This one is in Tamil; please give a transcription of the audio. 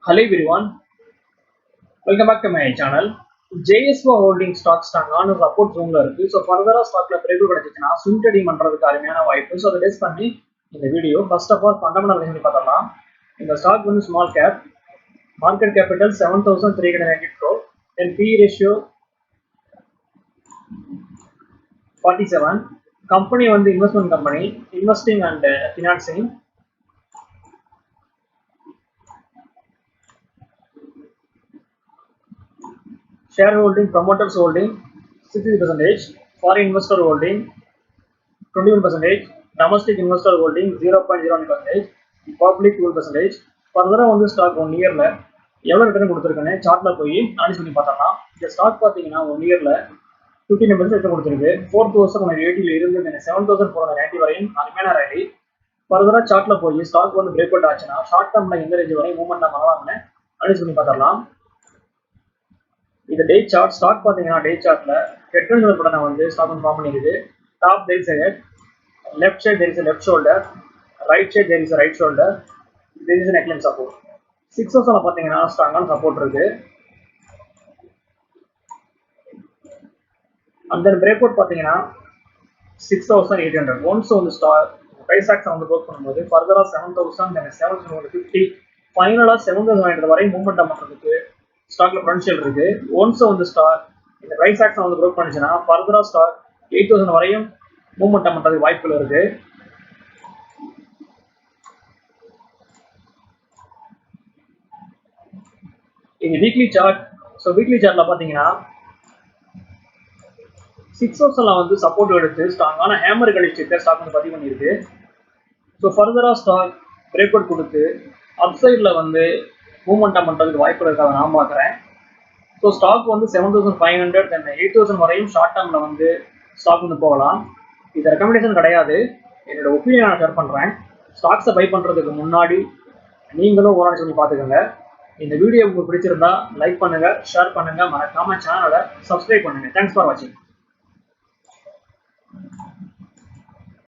Hello everyone, welcome back to my channel. JSO holding stocks on support zone இருக்கு. So further stockல பிரேக் கிடைச்சுச்சுனா swing trading பண்றதுக்கு அருமையான வாய்ப்பு. So அதை டெஸ்ட் பண்ணி இந்த video first of all fundamental result பார்த்தலாம். இந்த ஸ்டாக் வந்து small cap, market capital 7390 crore, then PE ratio 47. Company வந்து investment company, investing and financing. Shareholding, promoters holding 60%, foreign investor holding 21%, domestic investor holding 0.01%, public 12%. ஃபர்தரா வந்து ஸ்டாக் 1 இயர்ல எவ்வளவு ரிட்டர்ன் கொடுத்துருக்குன்னு சார்ட்ல போய் அனலைஸ் பண்ணி பார்த்தோம்னா இந்த ஸ்டாக் பார்த்தீங்கன்னா 1 இயர்ல 15% ரிட்டர்ன் கொடுத்துருக்கு. 4180 இருந்து 7490 வரையும் அருமையான ரேலி. ஃபர்தரா சார்ட்ல போய் ஸ்டாக் வந்து பிரேக் அவுட் ஆச்சுன்னா ஷார்ட் டர்ம்ல எந்த ரேஞ்ச் வரையும் மூவ்மெண்ட் பண்ணலாம்னு அனலைஸ் பண்ணி பார்த்தரலாம். இந்த டே சார்ட் ஸ்டாக் பார்த்தீங்கன்னா டே சார்ட்ல ஹெட் அண்ட் ஷோல்டர் பட்டனை வந்து ஸ்டாக் வந்து ஃபார்ம் பண்ணிருக்கு. Top there is a head, left side there is a left shoulder, right side there is a right shoulder, there is a neckline support. 6 ஹவர்ஸ்ல பார்த்தீங்கன்னா ஸ்ட்ராங்கான சப்போர்ட் இருக்கு. அந்த பிரேக் அவுட் பார்த்தீங்கன்னா 6800 ஒன்ஸ் வந்து ஸ்டாக் பிரைஸ் ஆக்ஷன் வந்து க்ளோஸ் பண்ணும்போது ஃபர்தரா 7000 then 7150 ஃபைனலா 7900 வரை மூவ்மெண்ட் பண்றதுக்கு ஸ்டாக்ல பொட்டன்ஷியல் இருக்கு. ஒன்ஸ் வந்து ஸ்டாக் இந்த பிரைஸ் ஆக்ஷன் வந்து க்ளோஸ் பண்ணுச்சுன்னா ஃபர்தரா ஸ்டாக் 8000 வரையும் மூவ்மெண்ட் பண்றதுக்கு வாய்ப்புகள் இருக்கு. இந்த வீக்லி சார்ட், ஸோ வீக்லி சார்ட்ல பாத்தீங்கன்னா 6 ஹவர்ஸ்ல வந்து சப்போர்ட் எடுத்து ஸ்ட்ராங்கான ஹேமர் கழிச்சிட்டு ஸ்டாக் வந்து பதிவு பண்ணியிருக்கு. ஸோ ஃபர்தரா ஸ்டாக் பிரேக் அவுட் கொடுத்து அப்சைட்ல வந்து மூவ்மெண்ட் பண்றதுக்கு வாய்ப்பு இருக்காது நான் பார்க்குறேன். ஸோ ஸ்டாக் வந்து 7500 தென் 8000 வரையும் ஷார்ட் டேர்ம்ல வந்து ஸ்டாக் வந்து போகலாம். இது ரெக்கமெண்டேஷன் கிடையாது, என்னோட ஒப்பீனியன் நான் ஷேர் பண்றேன். ஸ்டாக்ஸை பை பண்றதுக்கு முன்னாடி நீங்களும் ஒரு சொல்லி பார்த்துக்கோங்க. இந்த வீடியோ உங்களுக்கு பிடிச்சிருந்தா லைக் பண்ணுங்க, ஷேர் பண்ணுங்க, மறக்காம சேனலை சப்ஸ்கிரைப் பண்ணுங்க. தேங்க்ஸ் ஃபார் வாட்சிங்.